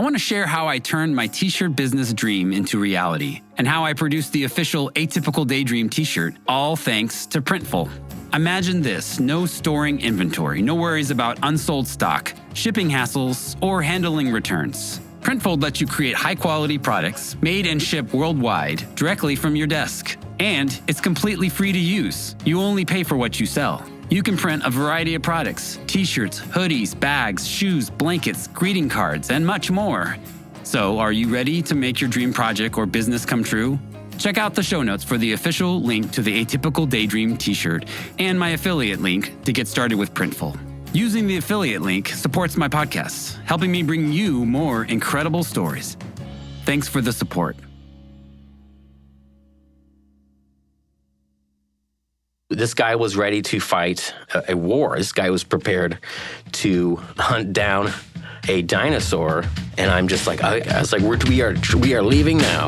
I want to share how I turned my t-shirt business dream into reality and how I produced the official Atypical Daydream t-shirt, all thanks to Printful. Imagine this: no storing inventory, no worries about unsold stock, shipping hassles, or handling returns. Printful lets you create high-quality products made and shipped worldwide directly from your desk. And it's completely free to use. You only pay for what you sell. You can print a variety of products: t-shirts, hoodies, bags, shoes, blankets, greeting cards, and much more. So, are you ready to make your dream project or business come true? Check out the show notes for the official link to the Atypical Daydream t-shirt and my affiliate link to get started with Printful. Using the affiliate link supports my podcast, helping me bring you more incredible stories. Thanks for the support. This guy was ready to fight a war. This guy was prepared to hunt down a dinosaur, and I'm just like, I was like, we are leaving now.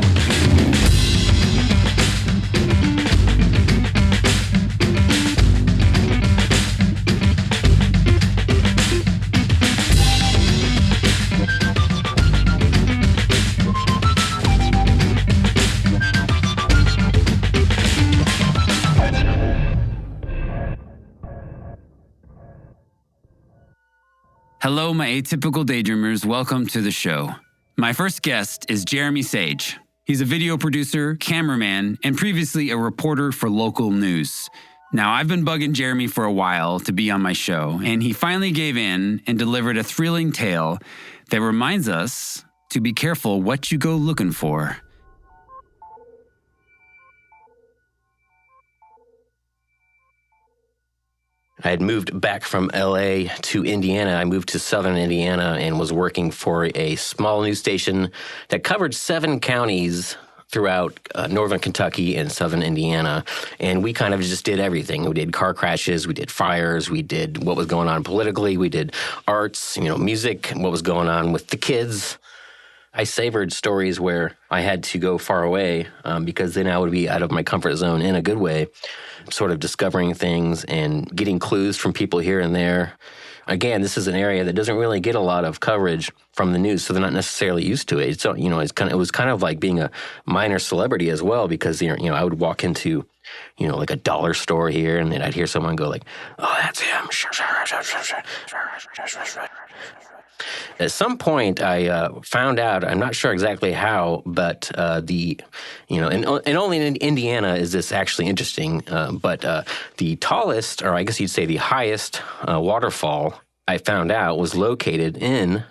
Hello, my Atypical Daydreamers. Welcome to the show. My first guest is Jeremy Sage. He's a video producer, cameraman, and previously a reporter for local news. Now, I've been bugging Jeremy for a while to be on my show, and he finally gave in and delivered a thrilling tale that reminds us to be careful what you go looking for. I had moved back from LA to Indiana. I moved to southern Indiana and was working for a small news station that covered 7 counties throughout northern Kentucky and southern Indiana. And we kind of just did everything. We did car crashes, we did fires, we did what was going on politically, we did arts, music, what was going on with the kids. I savored stories where I had to go far away because then I would be out of my comfort zone in a good way, sort of discovering things and getting clues from people here and there. Again, this is an area that doesn't really get a lot of coverage from the news, so they're not necessarily used to it. So, it was kind of like being a minor celebrity as well, because I would walk into like a dollar store here, and then I'd hear someone go like, "Oh, that's him." At some point, I found out, I'm not sure exactly how, but and only in Indiana is this actually interesting, but the tallest, or I guess you'd say the highest waterfall, I found out was located in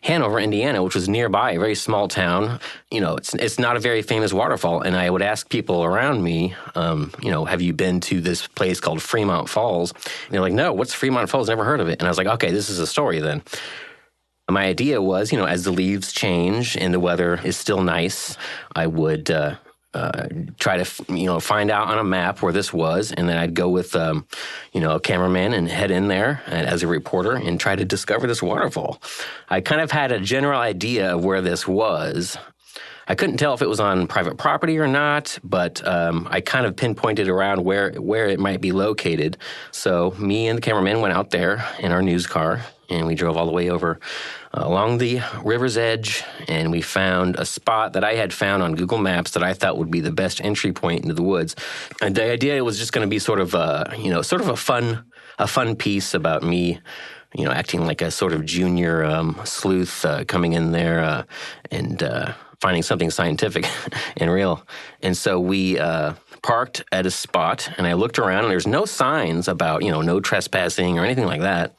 Hanover, Indiana, which was nearby, a very small town. It's not a very famous waterfall, and I would ask people around me, have you been to this place called Fremont Falls? And they're like, "No, what's Fremont Falls? Never heard of it." And I was like, okay, this is a story then. My idea was, as the leaves change and the weather is still nice, I would try to, find out on a map where this was, and then I'd go with, a cameraman and head in there as a reporter and try to discover this waterfall. I kind of had a general idea of where this was. I couldn't tell if it was on private property or not, but I kind of pinpointed around where it might be located. So me and the cameraman went out there in our news car, and we drove all the way over along the river's edge, and we found a spot that I had found on Google Maps that I thought would be the best entry point into the woods. And the idea was just going to be sort of a fun piece about me, acting like a sort of junior sleuth coming in there and finding something scientific and real. And so we parked at a spot, and I looked around, and there's no signs about, no trespassing or anything like that.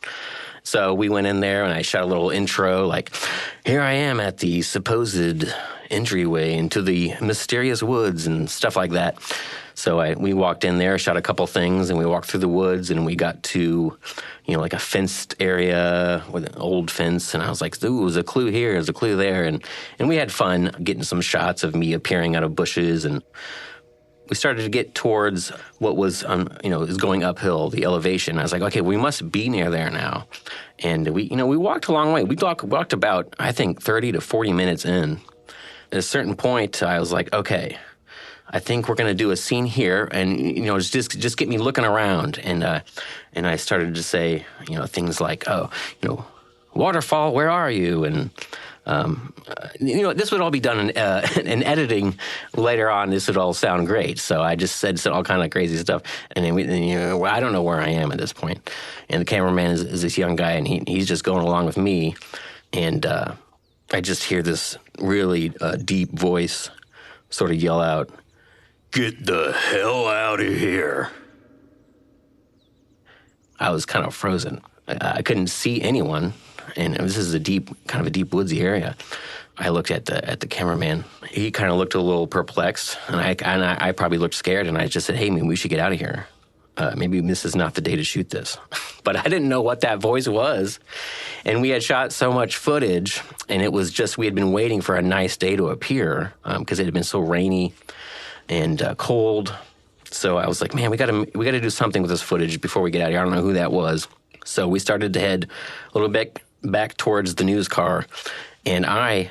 So we went in there, and I shot a little intro, like, "Here I am at the supposed entryway into the mysterious woods," and stuff like that. So we walked in there, shot a couple things, and we walked through the woods, and we got to, like a fenced area with an old fence, and I was like, "Ooh, there's a clue here, there's a clue there," and we had fun getting some shots of me appearing out of bushes, and we started to get towards what was, is going uphill, the elevation. I was like, okay, we must be near there now. And we walked a long way. We walked about, I think, 30 to 40 minutes in. At a certain point, I was like, okay, I think we're going to do a scene here, and, just get me looking around. And I started to say, things like, "Oh, Waterfall, where are you?" And This would all be done in editing later on. This would all sound great. So I just said all kind of crazy stuff. And then I don't know where I am at this point. And the cameraman is this young guy, and he's just going along with me. And I just hear this really deep voice sort of yell out, "Get the hell out of here." I was kind of frozen. I couldn't see anyone. And this is a deep woodsy area. I looked at the cameraman. He kind of looked a little perplexed, and I probably looked scared. And I just said, "Hey, man, we should get out of here. Maybe this is not the day to shoot this." But I didn't know what that voice was. And we had shot so much footage, and it was just we had been waiting for a nice day to appear because it had been so rainy and cold. So I was like, "Man, we got to do something with this footage before we get out of here." I don't know who that was. So we started to head a little bit back towards the news car, and I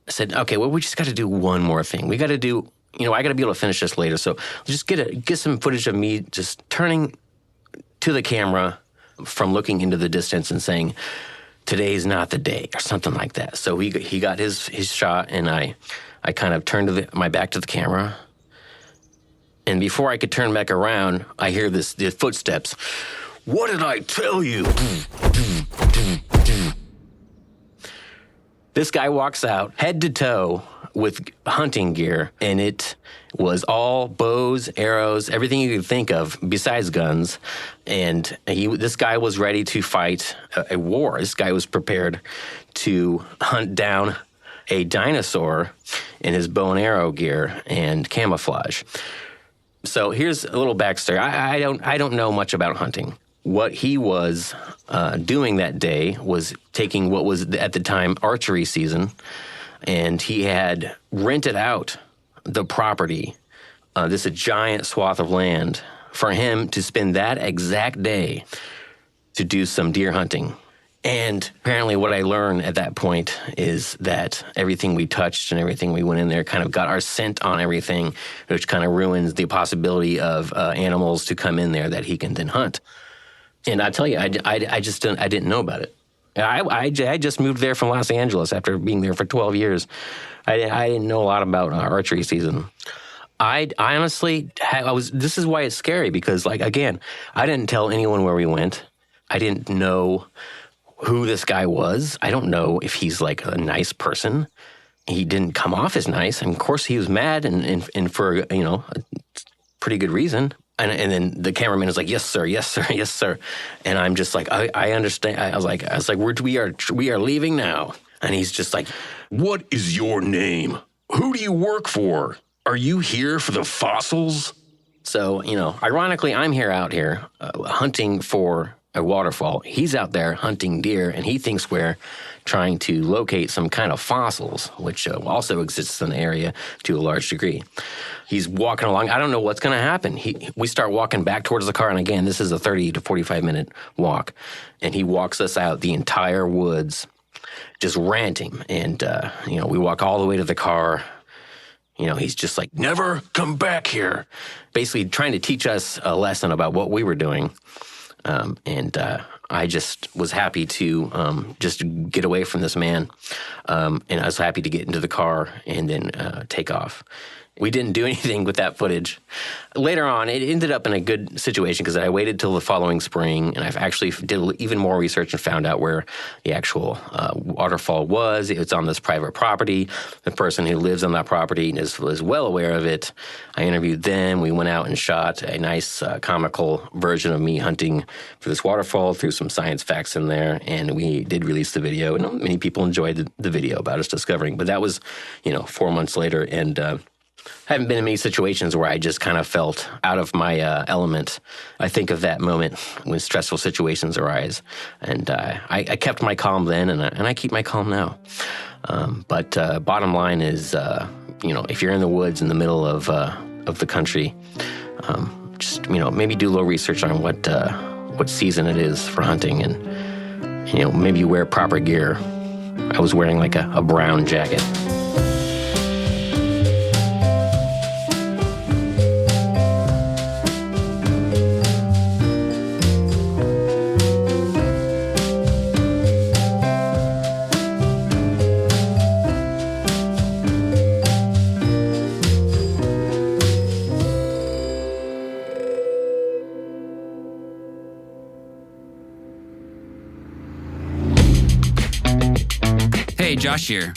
said, "Okay, well, we just got to do one more thing. We got to do, I got to be able to finish this later. So just get some footage of me just turning to the camera from looking into the distance and saying, 'Today's not the day,' or something like that." So he got his shot, and I kind of turned my back to the camera, and before I could turn back around, I hear the footsteps. "What did I tell you?" This guy walks out head to toe with hunting gear, and it was all bows, arrows, everything you could think of besides guns. And this guy was ready to fight a war. This guy was prepared to hunt down a dinosaur in his bow and arrow gear and camouflage. So here's a little backstory. I don't know much about hunting. What he was doing that day was taking what was at the time archery season, and he had rented out the property, this a giant swath of land, for him to spend that exact day to do some deer hunting. And apparently what I learned at that point is that everything we touched and everything we went in there kind of got our scent on everything, which kind of ruins the possibility of animals to come in there that he can then hunt. And I tell you, I just didn't know about it. I just moved there from Los Angeles after being there for 12 years. I didn't know a lot about archery season. I honestly, this is why it's scary, because, again, I didn't tell anyone where we went. I didn't know who this guy was. I don't know if he's a nice person. He didn't come off as nice. And of course he was mad and for, a pretty good reason. And then the cameraman is like, "Yes, sir, yes, sir, yes, sir." And I'm just like, I understand. I was like, we are leaving now. And he's just like, "What is your name? Who do you work for? Are you here for the fossils?" So, ironically, I'm out here hunting for a waterfall. He's out there hunting deer, and he thinks we're trying to locate some kind of fossils, which also exists in the area to a large degree. He's walking along. I don't know what's going to happen. We start walking back towards the car, and again, this is a 30 to 45-minute walk, and he walks us out the entire woods, just ranting. And, we walk all the way to the car. He's just like, "Never come back here," basically trying to teach us a lesson about what we were doing. And I just was happy to just get away from this man. And I was happy to get into the car and then take off. We didn't do anything with that footage. Later on, it ended up in a good situation because I waited till the following spring, and I've actually did even more research and found out where the actual waterfall was. It's on this private property. The person who lives on that property was well aware of it. I interviewed them. We went out and shot a nice comical version of me hunting for this waterfall, threw some science facts in there, and we did release the video. And many people enjoyed the video about us discovering. But that was, 4 months later, and I haven't been in many situations where I just kind of felt out of my element. I think of that moment when stressful situations arise, and I kept my calm then, and I keep my calm now. But bottom line is, if you're in the woods in the middle of the country, just maybe do a little research on what season it is for hunting, and maybe wear proper gear. I was wearing a brown jacket. Hey, Josh here.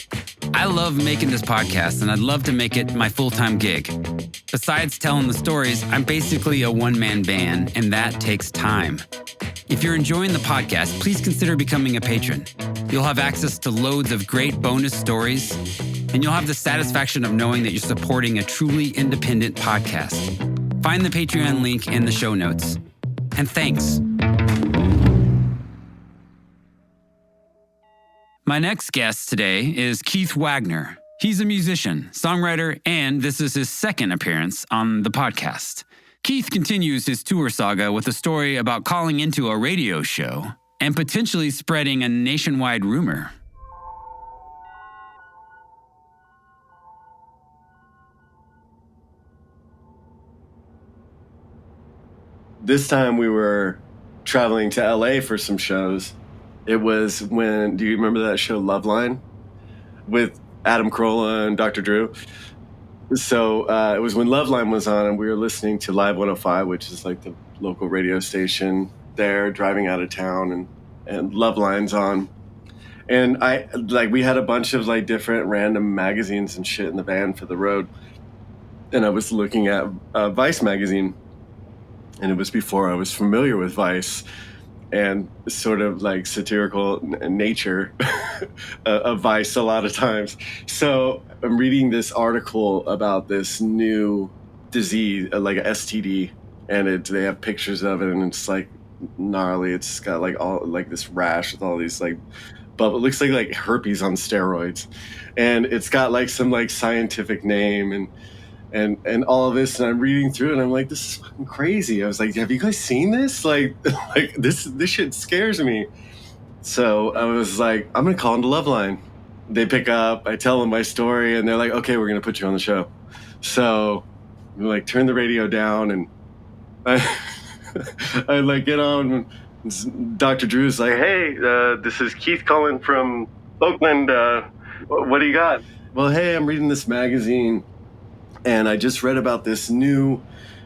I love making this podcast, and I'd love to make it my full-time gig. Besides telling the stories, I'm basically a one-man band, and that takes time. If you're enjoying the podcast, please consider becoming a patron. You'll have access to loads of great bonus stories, and you'll have the satisfaction of knowing that you're supporting a truly independent podcast. Find the Patreon link in the show notes. And thanks. My next guest today is Keith Waggoner. He's a musician, songwriter, and this is his second appearance on the podcast. Keith continues his tour saga with a story about calling into a radio show and potentially spreading a nationwide rumor. This time we were traveling to LA for some shows. It was when, do you remember that show Loveline with Adam Carolla and Dr. Drew? So it was when Loveline was on, and we were listening to Live 105, which is like the local radio station there, driving out of town, and Loveline's on. And we had a bunch of like different random magazines and shit in the van for the road. And I was looking at Vice magazine, and it was before I was familiar with Vice and sort of like satirical nature of Vice a lot of times. So I'm reading this article about this new disease, like a STD, and they have pictures of it, and it's like gnarly. It's got like all like this rash with all these like bubble. It looks like herpes on steroids, and it's got like some like scientific name and all of this, and I'm reading through it, and I'm like, this is fucking crazy. I was like, have you guys seen this? Like this shit scares me. So I was like, I'm gonna call into Loveline. They pick up, I tell them my story, and they're like, okay, we're gonna put you on the show. So we like turn the radio down, and I like get on. Dr. Drew's like, hey, this is Keith calling from Oakland. What do you got? Well, hey, I'm reading this magazine, and I just read about this new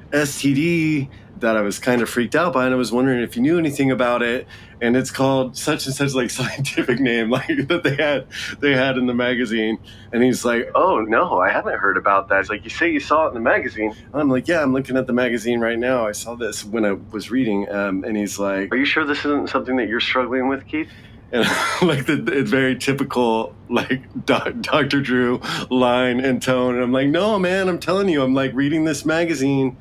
STD that I was kind of freaked out by, and I was wondering if you knew anything about it. And it's called such and such, like scientific name, like that they had in the magazine. And he's like, oh no, I haven't heard about that. It's like, you say you saw it in the magazine. And I'm like, yeah, I'm looking at the magazine right now. I saw this when I was reading. And he's like, are you sure this isn't something that you're struggling with, Keith? And like it's very typical, like Dr. Drew line and tone. And I'm like, no, man, I'm telling you, I'm like reading this magazine,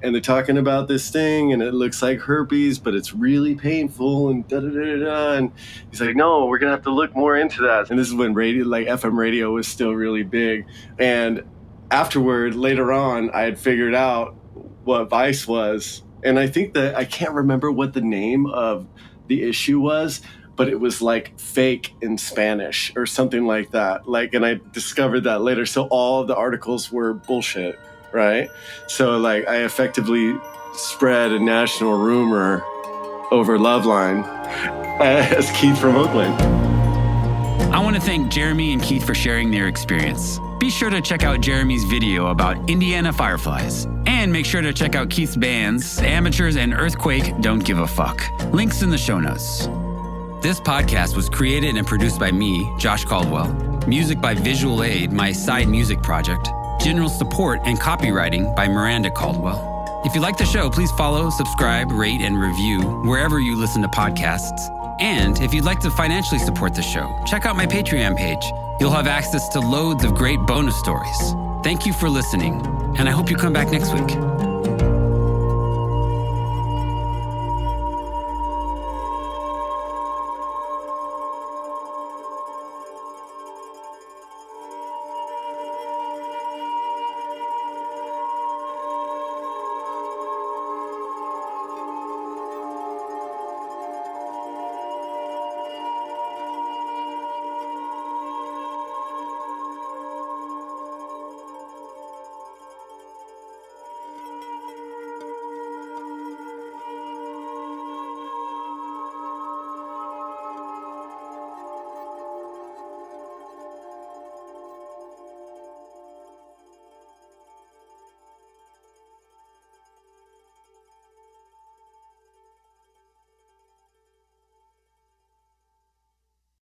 and they're talking about this thing, and it looks like herpes, but it's really painful, and da-da-da-da-da. And he's like, no, we're going to have to look more into that. And this is when radio, like FM radio was still really big. And afterward, later on, I had figured out what Vice was. And I think that I can't remember what the name of the issue was, but it was like fake in Spanish or something like that. Like, and I discovered that later. So all of the articles were bullshit, right? So like I effectively spread a national rumor over Loveline as Keith from Oakland. I want to thank Jeremy and Keith for sharing their experience. Be sure to check out Jeremy's video about Indiana fireflies. And make sure to check out Keith's bands, Amateurs and Earthquake Don't Give a Fuck. Links in the show notes. This podcast was created and produced by me, Josh Caldwell. Music by Visual Aid, my side music project. General support and copywriting by Miranda Caldwell. If you like the show, please follow, subscribe, rate, and review wherever you listen to podcasts. And if you'd like to financially support the show, check out my Patreon page. You'll have access to loads of great bonus stories. Thank you for listening, and I hope you come back next week.